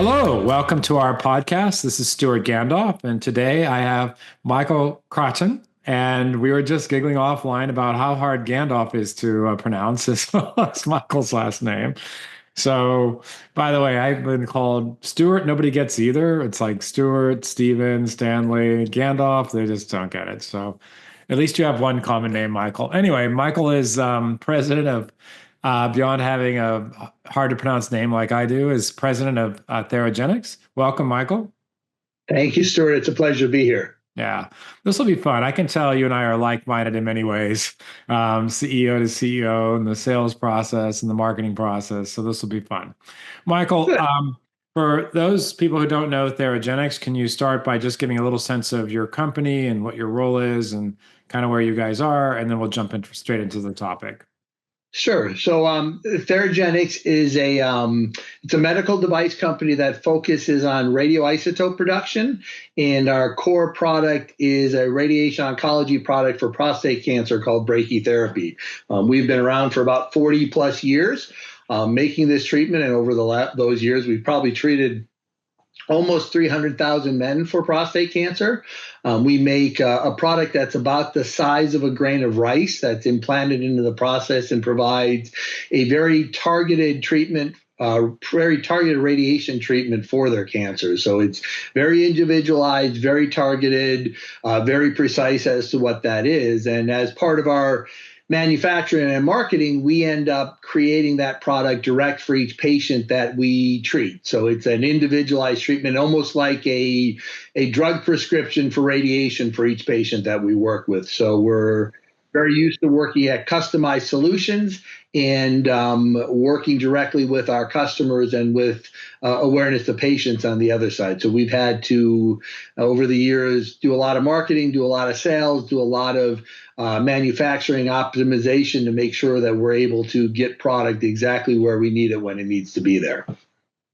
Hello, welcome to our podcast. This is Stewart Gandolf, and today I have Michael Krachon, and we were just giggling offline about how hard Gandalf is to pronounce. It's Michael's last name. So, by the way, I've been called Stewart. Nobody gets either. It's like Stewart, Stephen, Stanley, Gandalf. They just don't get it. So, at least you have one common name, Michael. Anyway, Michael is president of, beyond having a hard to pronounce name like I do, is president of Theragenics. Welcome, Michael. Thank you, Stuart. It's a pleasure to be here. Yeah, this will be fun. I can tell you and I are like-minded in many ways, CEO to CEO and the sales process and the marketing process. So this will be fun. Michael, Good. for those people who don't know Theragenics, can you start by just giving a little sense of your company and what your role is and kind of where you guys are, and then we'll jump straight into the topic. Sure. So, Theragenics is it's a medical device company that focuses on radioisotope production, and our core product is a radiation oncology product for prostate cancer called brachytherapy. We've been around for about 40 plus years, making this treatment, and over those years, we've probably treated almost 300,000 men for prostate cancer. We make a product that's about the size of a grain of rice that's implanted into the process and provides a very targeted treatment, very targeted radiation treatment for their cancer. So it's very individualized, very targeted, very precise as to what that is. And as part of our manufacturing and marketing, we end up creating that product direct for each patient that we treat. So it's an individualized treatment, almost like a drug prescription for radiation for each patient that we work with. So we're very used to working at customized solutions and working directly with our customers and with awareness to patients on the other side. So we've had to, over the years, do a lot of marketing, do a lot of sales, do a lot of manufacturing optimization to make sure that we're able to get product exactly where we need it when it needs to be there.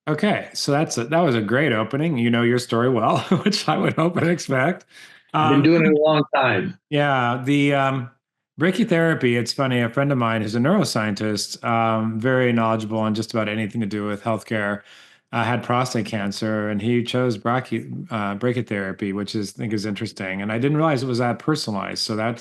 Okay, so that was a great opening. You know your story well, which I would hope and expect. I've been Um, doing it a long time. yeah, the brachytherapy, it's funny, a friend of mine who's a neuroscientist, very knowledgeable on just about anything to do with healthcare, had prostate cancer, and he chose brachytherapy, which I think is interesting. And I didn't realize it was that personalized. So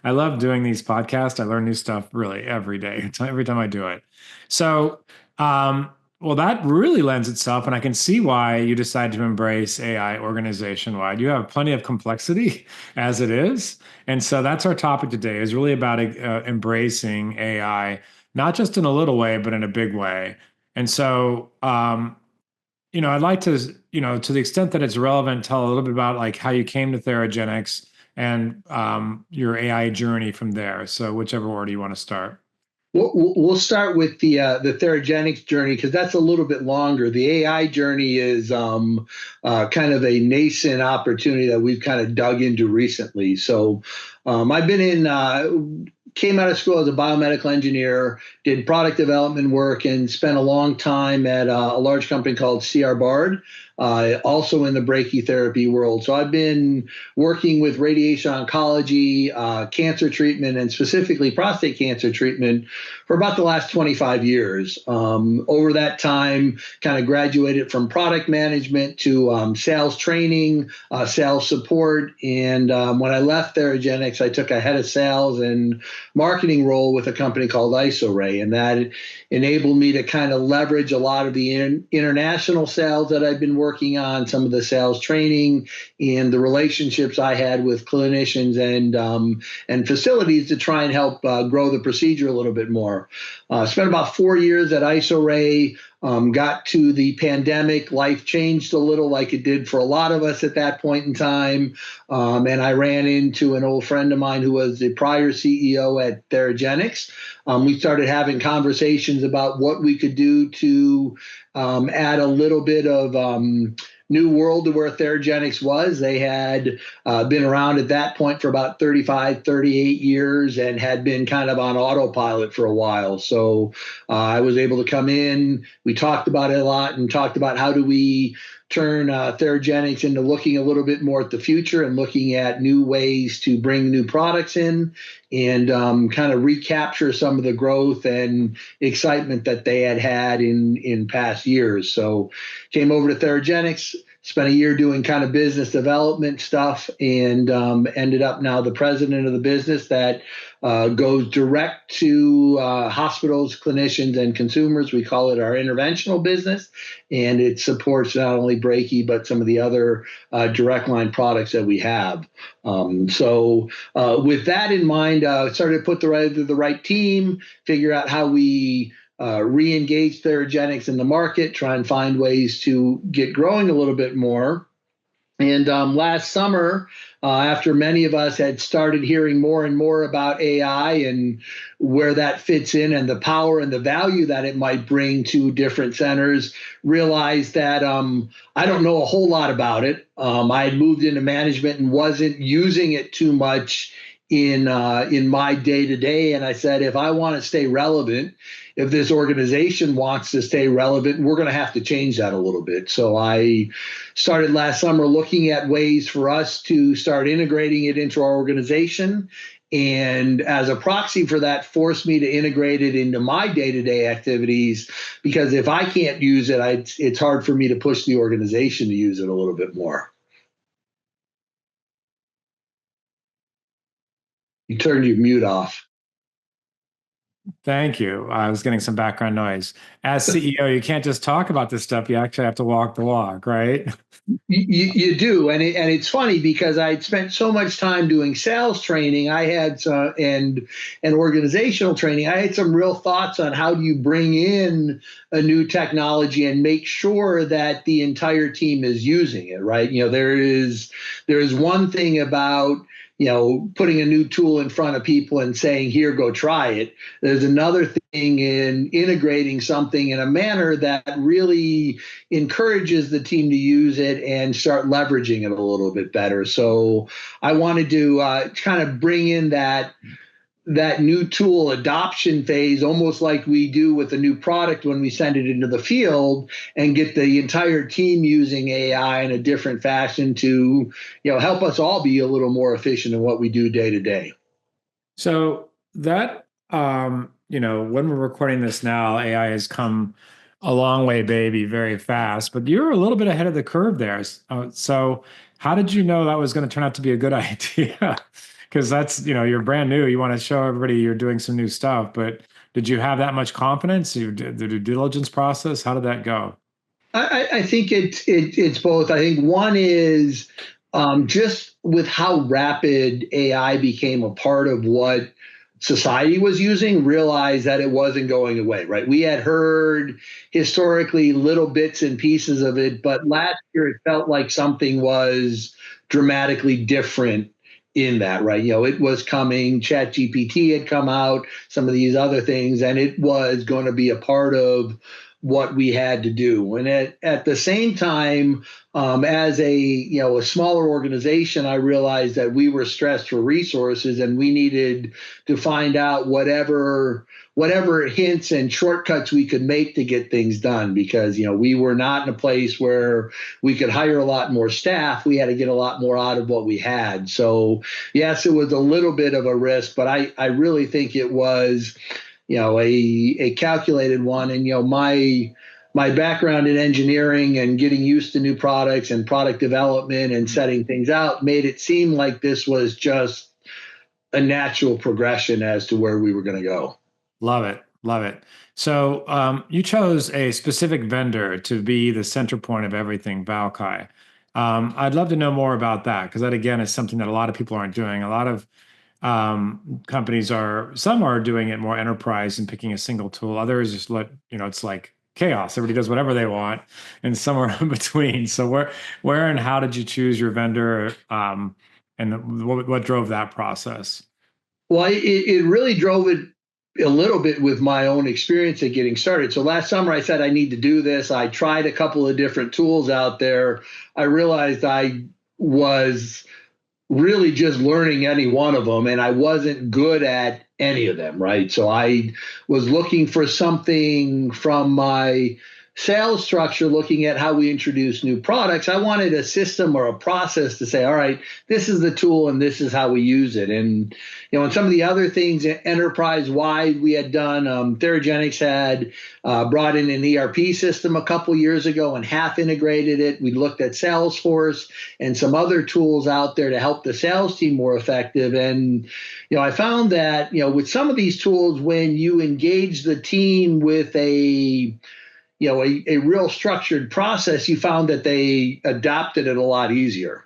I love doing these podcasts. I learn new stuff really every day, every time I do it. So, well, that really lends itself, and I can see why you decided to embrace AI organization-wide. You have plenty of complexity as it is. And so that's our topic today, is really about embracing AI, not just in a little way, but in a big way. And so, I'd like to, to the extent that it's relevant, tell a little bit about like how you came to Theragenics and your AI journey from there. So whichever order you want to start. We'll start with the Theragenics journey because that's a little bit longer. The AI journey is kind of a nascent opportunity that we've kind of dug into recently. So I've been came out of school as a biomedical engineer, did product development work, and spent a long time at a large company called C.R. Bard, also in the brachytherapy world. So I've been working with radiation oncology, cancer treatment, and specifically prostate cancer treatment for about the last 25 years. Over that time, kind of graduated from product management to sales training, sales support. And when I left Theragenics, I took a head of sales and marketing role with a company called IsoRay. And that enabled me to kind of leverage a lot of the international sales that I've been working on, some of the sales training, and the relationships I had with clinicians and facilities to try and help grow the procedure a little bit more. Spent about 4 years at IsoRay. Got to the pandemic, life changed a little like it did for a lot of us at that point in time. And I ran into an old friend of mine who was the prior CEO at Theragenics. We started having conversations about what we could do to add a little bit of new world to where Theragenics was. They had been around at that point for about 35, 38 years and had been kind of on autopilot for a while. So I was able to come in. We talked about it a lot and talked about how do we turn Theragenics into looking a little bit more at the future and looking at new ways to bring new products in and kind of recapture some of the growth and excitement that they had had in past years. So came over to Theragenics, spent a year doing kind of business development stuff, and ended up now the president of the business that goes direct to hospitals, clinicians, and consumers. We call it our interventional business, and it supports not only Brachy but some of the other direct line products that we have. With that in mind, started to put the right team, figure out how we re-engage Theragenics in the market, try and find ways to get growing a little bit more. And last summer, after many of us had started hearing more and more about AI and where that fits in and the power and the value that it might bring to different centers, realized that I don't know a whole lot about it. I had moved into management and wasn't using it too much in my day to day. And I said, if I want to stay relevant, if this organization wants to stay relevant, we're going to have to change that a little bit. So I started last summer looking at ways for us to start integrating it into our organization. And as a proxy for that, forced me to integrate it into my day-to-day activities, because if I can't use it, it's hard for me to push the organization to use it a little bit more. You turned your mute off. Thank you. I was getting some background noise. As CEO, you can't just talk about this stuff. You actually have to walk the walk, right? You do, and it's funny because I'd spent so much time doing sales training. I had and organizational training. I had some real thoughts on how do you bring in a new technology and make sure that the entire team is using it, right? There is one thing about putting a new tool in front of people and saying, here, go try it. There's another thing in integrating something in a manner that really encourages the team to use it and start leveraging it a little bit better. So I wanted to kind of bring in that new tool adoption phase, almost like we do with a new product when we send it into the field, and get the entire team using AI in a different fashion to, help us all be a little more efficient in what we do day to day. So that, when we're recording this now, AI has come a long way, baby, very fast, but you're a little bit ahead of the curve there. So how did you know that was going to turn out to be a good idea? Because that's, you're brand new. You want to show everybody you're doing some new stuff, but did you have that much confidence? You did the due diligence process? How did that go? I think it's both. I think one is just with how rapid AI became a part of what society was using, realized that it wasn't going away, right? We had heard historically little bits and pieces of it, but last year it felt like something was dramatically different in that, right? It was coming, ChatGPT had come out, some of these other things, and it was going to be a part of what we had to do. And at the same time, as a smaller organization, I realized that we were stressed for resources and we needed to find out whatever hints and shortcuts we could make to get things done, because we were not in a place where we could hire a lot more staff. We had to get a lot more out of what we had. So yes, it was a little bit of a risk, but I really think it was a calculated one. And my background in engineering and getting used to new products and product development and setting things out made it seem like this was just a natural progression as to where we were going to go. Love it. Love it. So you chose a specific vendor to be the center point of everything, Valkai. I'd love to know more about that, because that, again, is something that a lot of people aren't doing. A lot of companies some are doing it more enterprise and picking a single tool. Others just it's like chaos. Everybody does whatever they want, and somewhere in between. So where and how did you choose your vendor? And what drove that process? Well, it really drove it a little bit with my own experience at getting started. So last summer I said I need to do this. I tried a couple of different tools out there. I realized I was really just learning any one of them, and I wasn't good at any of them, right? So I was looking for something from my sales structure, looking at how we introduce new products, I wanted a system or a process to say, all right, this is the tool and this is how we use it. And and some of the other things enterprise wide we had done, Theragenics had brought in an ERP system a couple years ago and half integrated it. We looked at Salesforce and some other tools out there to help the sales team more effective. And I found that with some of these tools, when you engage the team with a real structured process, you found that they adopted it a lot easier.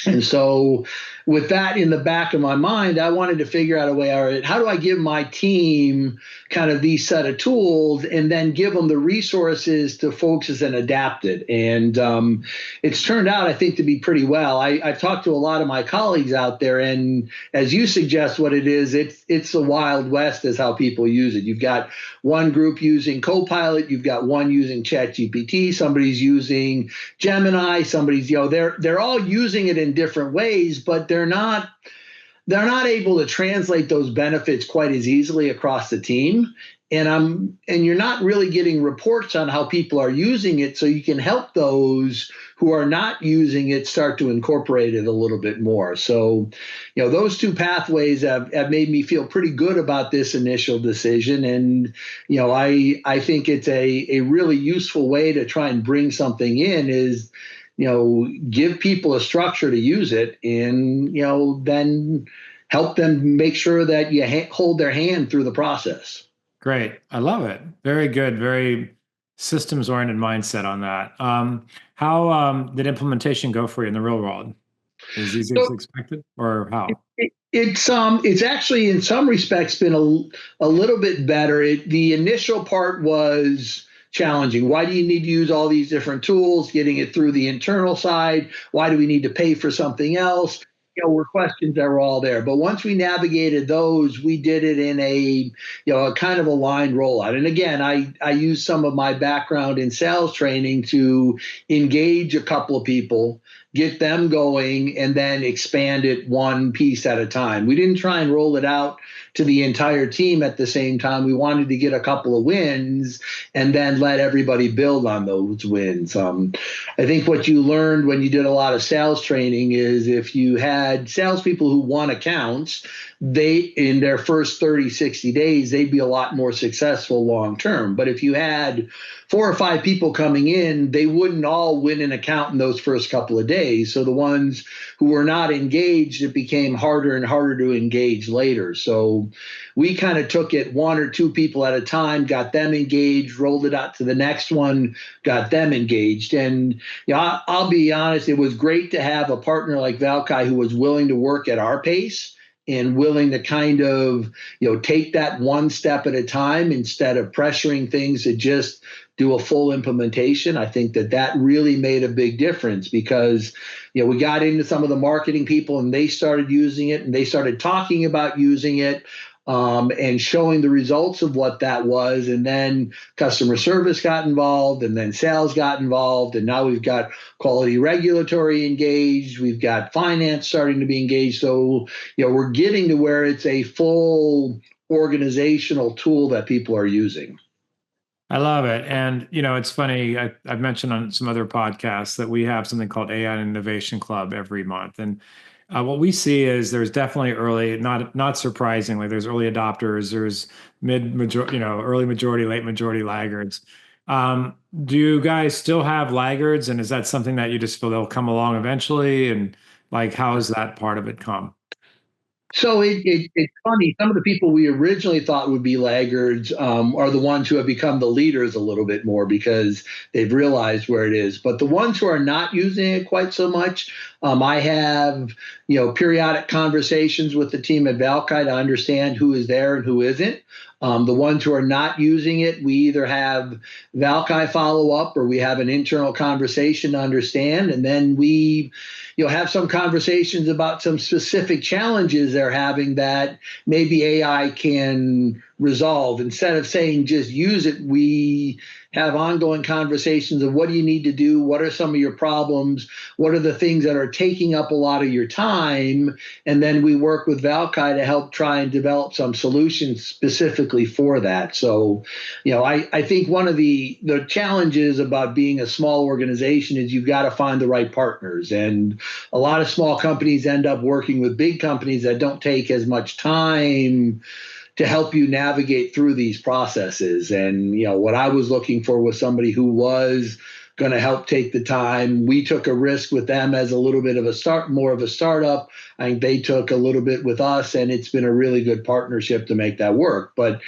And so, with that in the back of my mind, I wanted to figure out a way, all right, how do I give my team kind of these set of tools and then give them the resources to focus and adapt it? And it's turned out, I think, to be pretty well. I've talked to a lot of my colleagues out there, and as you suggest, what it is, it's the Wild West is how people use it. You've got one group using Copilot, you've got one using ChatGPT, somebody's using Gemini, somebody's, they're all using it in different ways, but they're not able to translate those benefits quite as easily across the team. And you're not really getting reports on how people are using it, so you can help those who are not using it start to incorporate it a little bit more. So, those two pathways have made me feel pretty good about this initial decision. And, I think it's a really useful way to try and bring something in is, give people a structure to use it and, then help them make sure that you hold their hand through the process. Great. I love it. Very good. Very systems oriented mindset on that. How did implementation go for you in the real world? As easy as So expected, or how? it's actually in some respects been a little bit better. The initial part was challenging. Why do you need to use all these different tools? Getting it through the internal side. Why do we need to pay for something else? Were questions that were all there. But once we navigated those, we did it in a kind of a line rollout. And again, I used some of my background in sales training to engage a couple of people, get them going, and then expand it one piece at a time. We didn't try and roll it out to the entire team at the same time. We wanted to get a couple of wins and then let everybody build on those wins. I think what you learned when you did a lot of sales training is if you had salespeople who won accounts, in their first 30, 60 days, they'd be a lot more successful long term. But if you had 4 or 5 people coming in, they wouldn't all win an account in those first couple of days. So the ones who were not engaged, it became harder and harder to engage later. So we kind of took it 1 or 2 people at a time, got them engaged, rolled it out to the next one, got them engaged. And I'll be honest, it was great to have a partner like Valkai who was willing to work at our pace and willing to kind of, take that one step at a time instead of pressuring things to just do a full implementation. I think that really made a big difference because, we got into some of the marketing people and they started using it and they started talking about using it. And showing the results of what that was. And then customer service got involved, and then sales got involved. And now we've got quality regulatory engaged. We've got finance starting to be engaged. So, we're getting to where it's a full organizational tool that people are using. I love it. And, it's funny. I've mentioned on some other podcasts that we have something called AI Innovation Club every month. And what we see is there's definitely early, not surprisingly, there's early adopters, there's early majority, late majority laggards. Do you guys still have laggards, and is that something that you just feel they'll come along eventually? And like, how has that part of it come? So it's funny. Some of the people we originally thought would be laggards are the ones who have become the leaders a little bit more because they've realized where it is. But the ones who are not using it quite so much, I have periodic conversations with the team at Valkai to understand who is there and who isn't. The ones who are not using it, we either have Valkai follow up or we have an internal conversation to understand, and then we have some conversations about some specific challenges they're having that maybe AI can resolve. Instead of saying just use it, we have ongoing conversations of what do you need to do? What are some of your problems? What are the things that are taking up a lot of your time? And then we work with Valkai to help try and develop some solutions specifically for that. So, I think one of the challenges about being a small organization is you've got to find the right partners. And a lot of small companies end up working with big companies that don't take as much time to help you navigate through these processes. And what I was looking for was somebody who was going to help take the time. We took a risk with them as a little bit of a more of a startup. I think they took a little bit with us, and it's been a really good partnership to make that work. But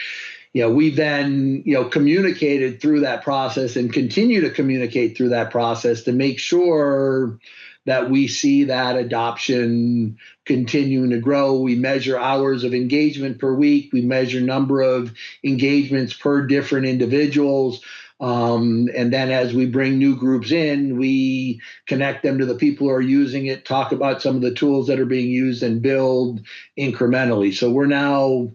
we then communicated through that process and continue to communicate through that process to make sure that we see that adoption continuing to grow. We measure hours of engagement per week. We measure number of engagements per different individuals. And then as we bring new groups in, we connect them to the people who are using it, talk about some of the tools that are being used, and build incrementally. So we're now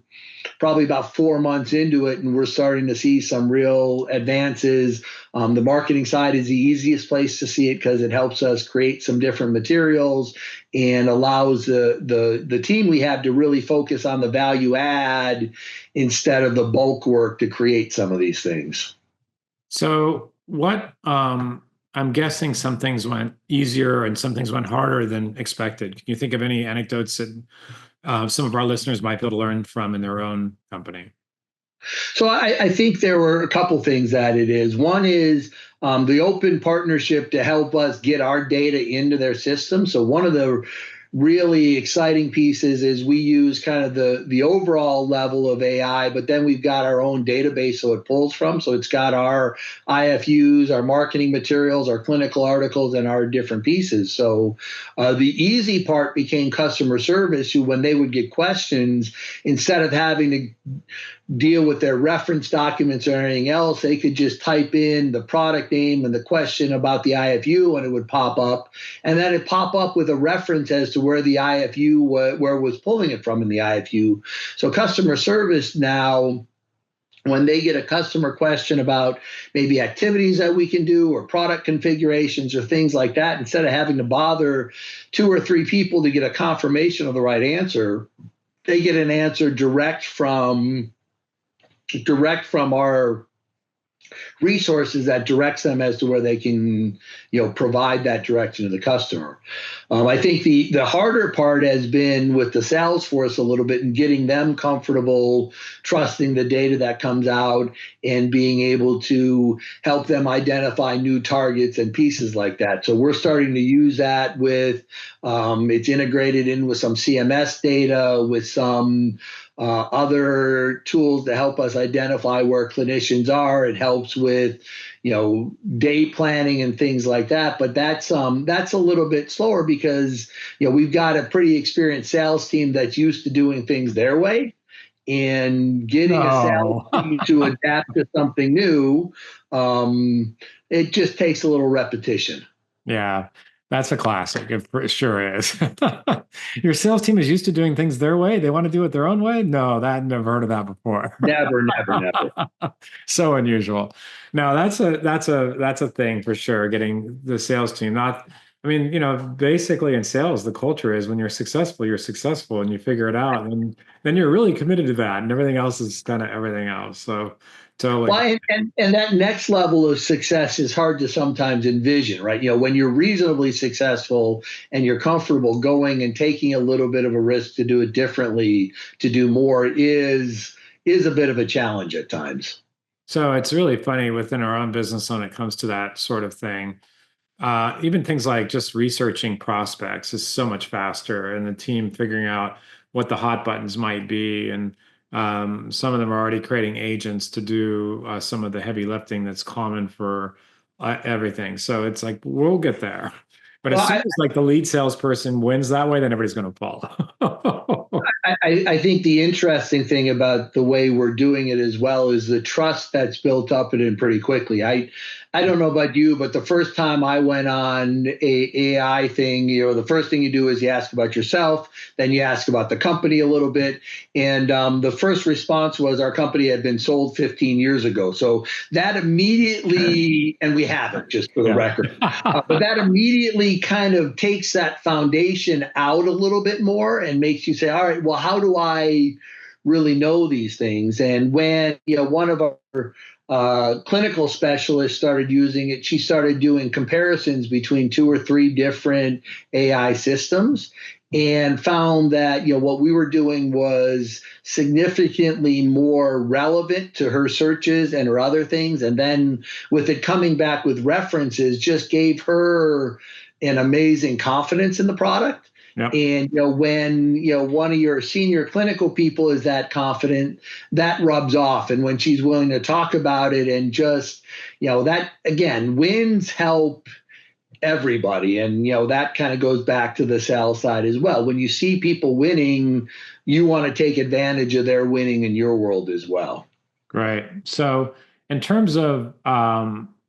probably about 4 months into it, and we're starting to see some real advances. The marketing side is the easiest place to see it because it helps us create some different materials and allows the team we have to really focus on the value add instead of the bulk work to create some of these things. So I'm guessing some things went easier and some things went harder than expected. Can you think of any anecdotes that some of our listeners might be able to learn from in their own company? So I think there were a couple things that it is. One is the open partnership to help us get our data into their system. So one of the really exciting pieces is we use kind of the overall level of AI, but then we've got our own database so it pulls from. So it's got our IFUs, our marketing materials, our clinical articles, and our different pieces. So the easy part became customer service, who when they would get questions, instead of having to deal with their reference documents or anything else, they could just type in the product name and the question about the IFU, and it would pop up. And then it pop up with a reference as to where the IFU, where it was pulling it from in the IFU. So customer service now, when they get a customer question about maybe activities that we can do or product configurations or things like that, instead of having to bother 2 or 3 people to get a confirmation of the right answer, they get an answer direct from our resources that directs them as to where they can, provide that direction to the customer. I think the harder part has been with the sales force a little bit and getting them comfortable, trusting the data that comes out and being able to help them identify new targets and pieces like that. So we're starting to use that with, it's integrated in with some CMS data, with some other tools to help us identify where clinicians are. It helps with, day planning and things like that. But that's a little bit slower because, we've got a pretty experienced sales team that's used to doing things their way, and getting a sales No. team to adapt to something new, it just takes a little repetition. Yeah, that's a classic. It sure is. Your sales team is used to doing things their way. They want to do it their own way? No, that never heard of that before. Never, never, never. So unusual. No, that's a thing for sure. Getting the sales team. Not, I mean, basically in sales, the culture is when you're successful and you figure it out, and then you're really committed to that, and everything else is kind of everything else. So totally. Well, and that next level of success is hard to sometimes envision, right? When you're reasonably successful and you're comfortable going and taking a little bit of a risk to do it differently, to do more is a bit of a challenge at times. So it's really funny within our own business when it comes to that sort of thing. Even things like just researching prospects is so much faster, and the team figuring out what the hot buttons might be. And some of them are already creating agents to do some of the heavy lifting that's common for everything. So it's like, we'll get there. But Well, as soon as like the lead salesperson wins that way, then everybody's going to follow. I think the interesting thing about the way we're doing it as well is the trust that's built up in it pretty quickly. I don't know about you, but the first time I went on a AI thing, the first thing you do is you ask about yourself, then you ask about the company a little bit, and the first response was our company had been sold 15 years ago. So that immediately, and we haven't, just for the Yeah. record. But that immediately kind of takes that foundation out a little bit more and makes you say, all right, well, how do I really know these things? And when, one of our clinical specialists started using it, she started doing comparisons between two or three different AI systems and found that what we were doing was significantly more relevant to her searches and her other things, and then with it coming back with references just gave her an amazing confidence in the product. Yep. And when one of your senior clinical people is that confident, that rubs off. And when she's willing to talk about it and just that again, wins help everybody. And that kind of goes back to the sales side as well. When you see people winning, you want to take advantage of their winning in your world as well. Great. So, in terms of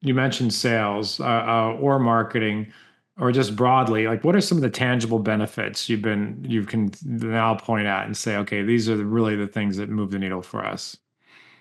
you mentioned sales or marketing, or just broadly, like what are some of the tangible benefits you can now point at and say, okay, these are really the things that move the needle for us?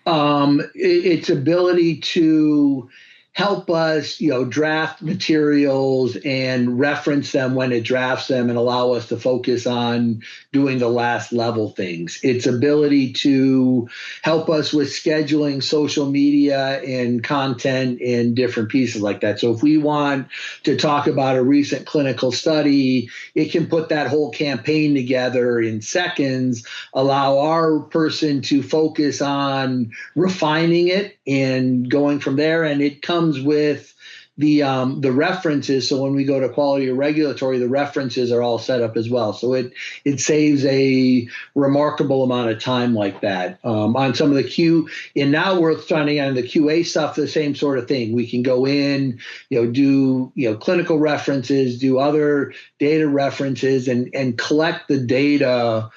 Its ability to help us, draft materials and reference them when it drafts them and allow us to focus on doing the last level things. Its ability to help us with scheduling social media and content and different pieces like that. So if we want to talk about a recent clinical study, it can put that whole campaign together in seconds, allow our person to focus on refining it and going from there. And it comes with the references. So when we go to quality or regulatory, the references are all set up as well. So it saves a remarkable amount of time like that. On some of the and now we're starting on the QA stuff, the same sort of thing. We can go in, do clinical references, do other data references, and collect the data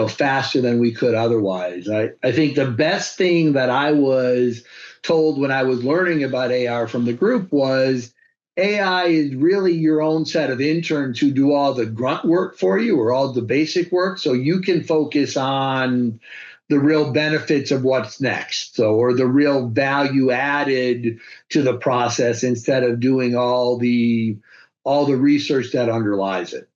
faster than we could otherwise. I think the best thing that I was told when I was learning about AR from the group was AI is really your own set of interns who do all the grunt work for you or all the basic work. So you can focus on the real benefits of what's next. So, or the real value added to the process instead of doing all the research that underlies it.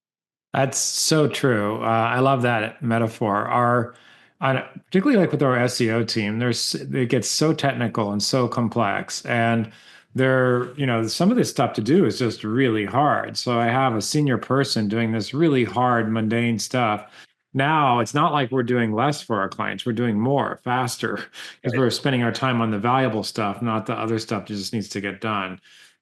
That's so true. I love that metaphor. Particularly like with our SEO team, it gets so technical and so complex, and some of this stuff to do is just really hard. So I have a senior person doing this really hard, mundane stuff. Now it's not like we're doing less for our clients; we're doing more, faster, because we're spending our time on the valuable stuff, not the other stuff that just needs to get done.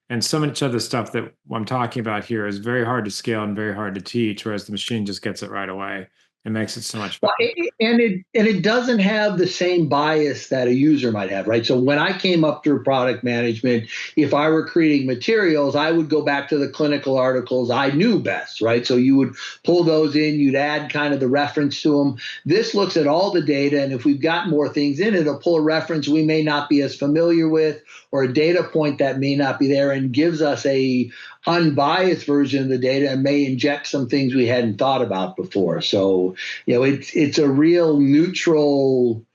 And so much of the stuff that I'm talking about here is very hard to scale and very hard to teach, whereas the machine just gets it right away. It makes it so much Well, fun. and it doesn't have the same bias that a user might have, right? So when I came up through product management, if I were creating materials, I would go back to the clinical articles I knew best, right? So you would pull those in, you'd add kind of the reference to them. This looks at all the data, and if we've got more things in it, it'll pull a reference we may not be as familiar with or a data point that may not be there and gives us a unbiased version of the data and may inject some things we hadn't thought about before. So, it's a real neutral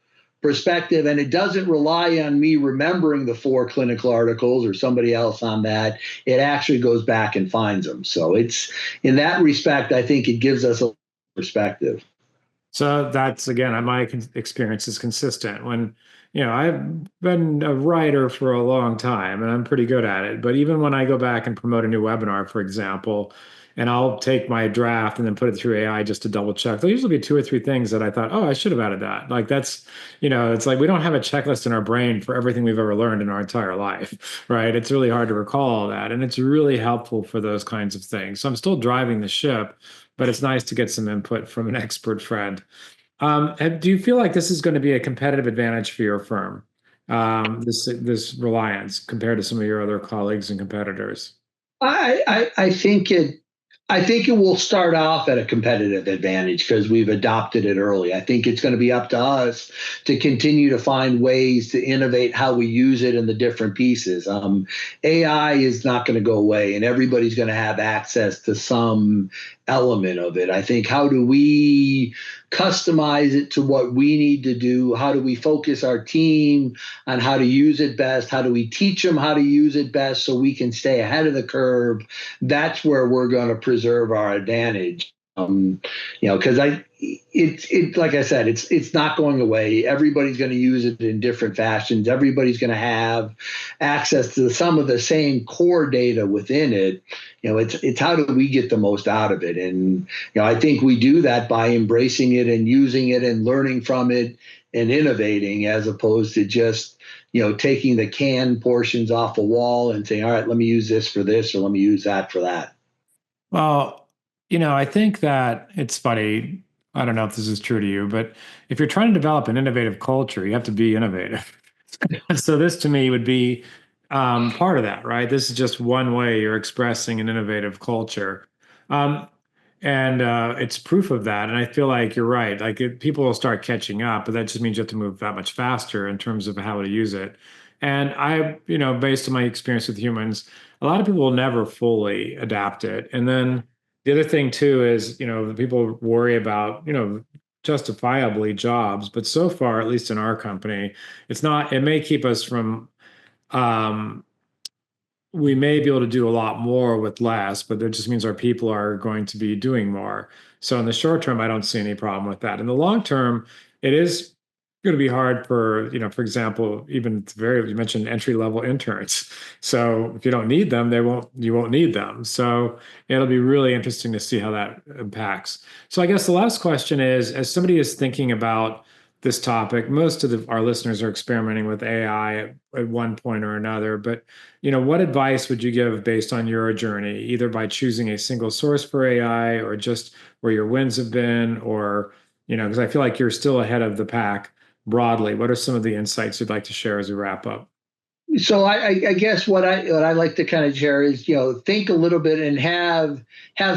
perspective, and it doesn't rely on me remembering the four clinical articles or somebody else on that. It actually goes back and finds them. So it's in that respect, I think it gives us a perspective. So that's again, my experience is consistent. I've been a writer for a long time and I'm pretty good at it. But even when I go back and promote a new webinar, for example, and I'll take my draft and then put it through AI just to double check, there'll usually be two or three things that I thought, oh, I should have added that. Like it's like we don't have a checklist in our brain for everything we've ever learned in our entire life, right? It's really hard to recall all that. And it's really helpful for those kinds of things. So I'm still driving the ship, but it's nice to get some input from an expert friend. Do you feel like this is going to be a competitive advantage for your firm? This reliance compared to some of your other colleagues and competitors? I think it. I think it will start off at a competitive advantage because we've adopted it early. I think it's going to be up to us to continue to find ways to innovate how we use it in the different pieces. AI is not going to go away, and everybody's going to have access to some element of it. I think how do we customize it to what we need to do? How do we focus our team on how to use it best? How do we teach them how to use it best so we can stay ahead of the curve? That's where we're going to preserve our advantage. Because like I said, it's not going away. Everybody's going to use it in different fashions. Everybody's going to have access to some of the same core data within it. It's how do we get the most out of it? And I think we do that by embracing it and using it and learning from it and innovating, as opposed to just taking the canned portions off a wall and saying, all right, let me use this for this, or let me use that for that. Well, I think that it's funny. I don't know if this is true to you, but if you're trying to develop an innovative culture, you have to be innovative. And so this to me would be part of that, right? This is just one way you're expressing an innovative culture. Um, and it's proof of that. And I feel like you're right. Like people will start catching up, but that just means you have to move that much faster in terms of how to use it. And based on my experience with humans, a lot of people will never fully adapt it. And then the other thing too is, people worry about, justifiably jobs, but so far, at least in our company, it may keep us from um, we may be able to do a lot more with less, but that just means our people are going to be doing more. So in the short term, I don't see any problem with that. In the long term, it is going to be hard for, for example, even you mentioned entry level interns. So if you don't need them, you won't need them. So it'll be really interesting to see how that impacts. So I guess the last question is, as somebody is thinking about this topic, most of our listeners are experimenting with AI at one point or another, but what advice would you give based on your journey, either by choosing a single source for AI or just where your wins have been, or, because I feel like you're still ahead of the pack broadly. What are some of the insights you'd like to share as we wrap up? So I guess what I like to kind of share is think a little bit and have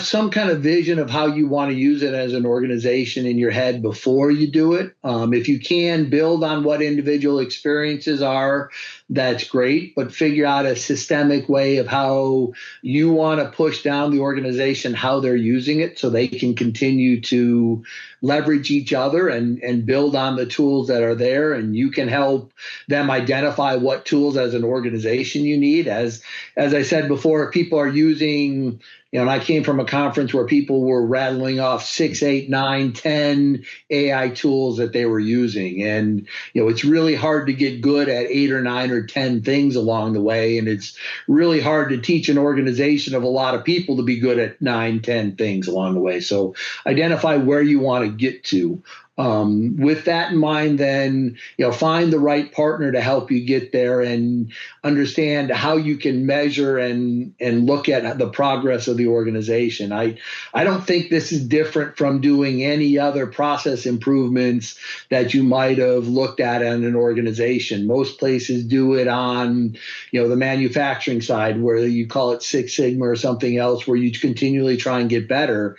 some kind of vision of how you want to use it as an organization in your head before you do it. If you can build on what individual experiences are, that's great, but figure out a systemic way of how you want to push down the organization, how they're using it, so they can continue to leverage each other and build on the tools that are there, and you can help them identify what tools as an organization you need. As I said before, if people are using, and I came from a conference where people were rattling off 6, 8, 9, 10 AI tools that they were using. And, it's really hard to get good at 8 or 9 or 10 things along the way. And it's really hard to teach an organization of a lot of people to be good at 9, 10 things along the way. So identify where you want to get to. With that in mind, then find the right partner to help you get there, and understand how you can measure and look at the progress of the organization. I don't think this is different from doing any other process improvements that you might have looked at in an organization. Most places do it on the manufacturing side, where you call it Six Sigma or something else, where you continually try and get better.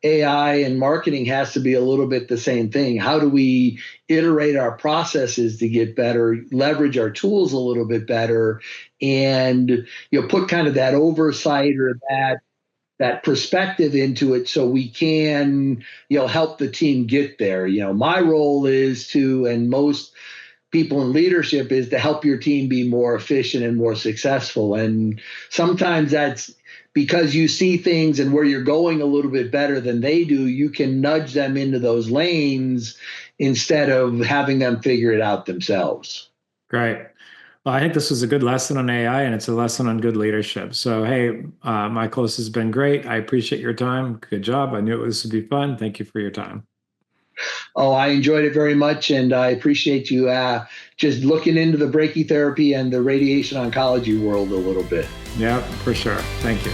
AI and marketing has to be a little bit the same thing. How do we iterate our processes to get better, leverage our tools a little bit better, and put kind of that oversight or that perspective into it so we can help the team get there. My role is to, and most people in leadership, is to help your team be more efficient and more successful. And sometimes that's because you see things and where you're going a little bit better than they do, you can nudge them into those lanes instead of having them figure it out themselves. Great. Well, I think this was a good lesson on AI, and it's a lesson on good leadership. So, hey, Michael, this has been great. I appreciate your time. Good job. I knew this would be fun. Thank you for your time. Oh, I enjoyed it very much, and I appreciate you just looking into the brachytherapy and the radiation oncology world a little bit. Yeah, for sure. Thank you.